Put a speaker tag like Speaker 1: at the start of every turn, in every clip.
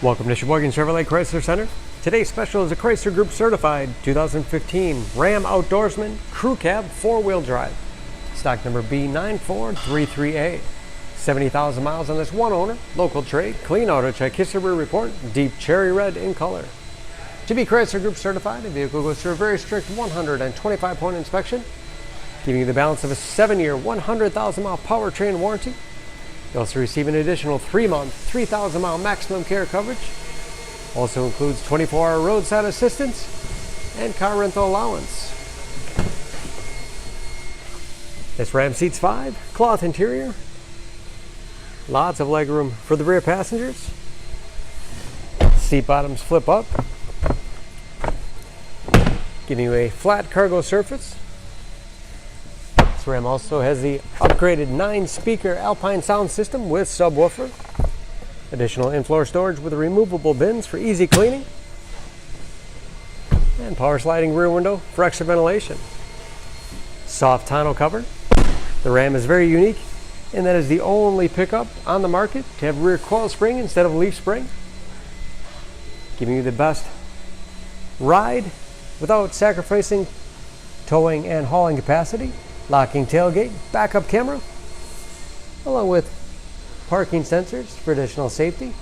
Speaker 1: Welcome to Sheboygan Chevrolet Chrysler Center. Today's special is a Chrysler Group certified 2015 Ram Outdoorsman Crew Cab 4-wheel drive. Stock number B9433A. 70,000 miles on this one owner, local trade, clean auto check history report, deep cherry red in color. To be Chrysler Group certified, the vehicle goes through a very strict 125-point inspection, giving you the balance of a 7-year, 100,000-mile powertrain warranty. You also receive an additional 3-month, 3,000-mile maximum care coverage. Also includes 24-hour roadside assistance and car rental allowance. This Ram seats 5, cloth interior, lots of legroom for the rear passengers. Seat bottoms flip up, giving you a flat cargo surface. This Ram also has the upgraded 9-speaker Alpine sound system with subwoofer. Additional in-floor storage with removable bins for easy cleaning. And power sliding rear window for extra ventilation. Soft tonneau cover. The Ram is very unique in that it is the only pickup on the market to have rear coil spring instead of leaf spring, giving you the best ride without sacrificing towing and hauling capacity. Locking tailgate, backup camera, along with parking sensors for additional safety.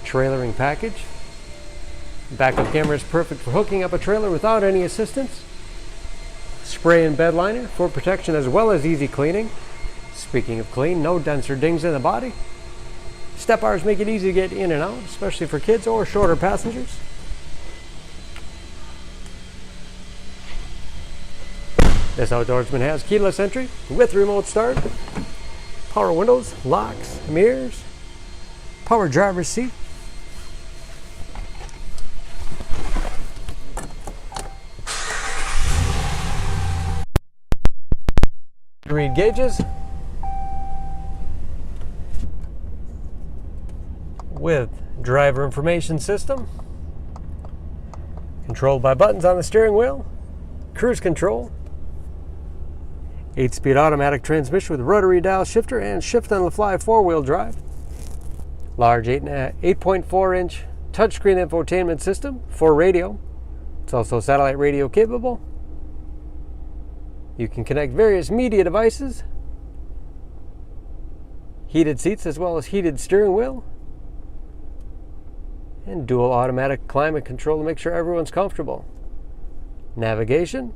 Speaker 1: Trailering package. Backup camera is perfect for hooking up a trailer without any assistance. Spray and bed liner for protection as well as easy cleaning. Speaking of clean, no dents or dings in the body. Step bars make it easy to get in and out, especially for kids or shorter passengers. This Outdoorsman has keyless entry with remote start, power windows, locks, mirrors, power driver's seat, read gauges with driver information system, controlled by buttons on the steering wheel, cruise control, 8-speed automatic transmission with rotary dial shifter and shift on the fly 4-wheel drive. Large 8.4-inch touchscreen infotainment system for radio. It's also satellite radio capable. You can connect various media devices. Heated seats as well as heated steering wheel. And dual automatic climate control to make sure everyone's comfortable. Navigation.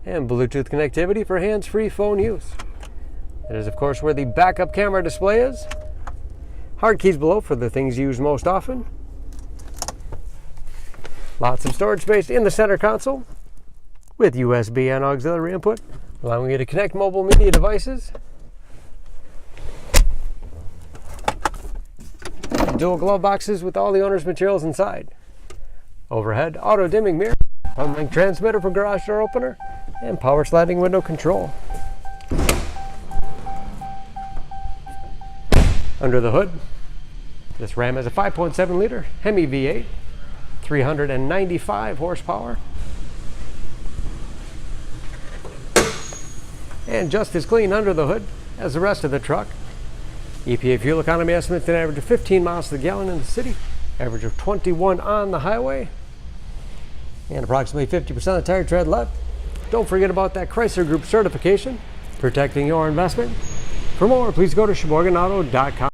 Speaker 1: And Bluetooth connectivity for hands-free phone use. That is, of course, where the backup camera display is. Hard keys below for the things used most often. Lots of storage space in the center console with USB and auxiliary input, allowing you to connect mobile media devices. Dual glove boxes with all the owner's materials inside. Overhead auto-dimming mirror, unlink transmitter for garage door opener, and power sliding window control. Under the hood, this Ram has a 5.7-liter HEMI V8, 395 horsepower, and just as clean under the hood as the rest of the truck. EPA fuel economy estimates an average of 15 miles to the gallon in the city, average of 21 on the highway, and approximately 50% of the tire tread left. Don't forget about that Chrysler Group certification, protecting your investment. For more, please go to SheboyganAuto.com.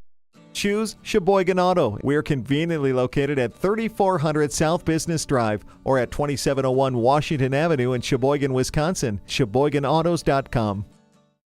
Speaker 2: Choose Sheboygan Auto. We're conveniently located at 3400 South Business Drive or at 2701 Washington Avenue in Sheboygan, Wisconsin. SheboyganAutos.com.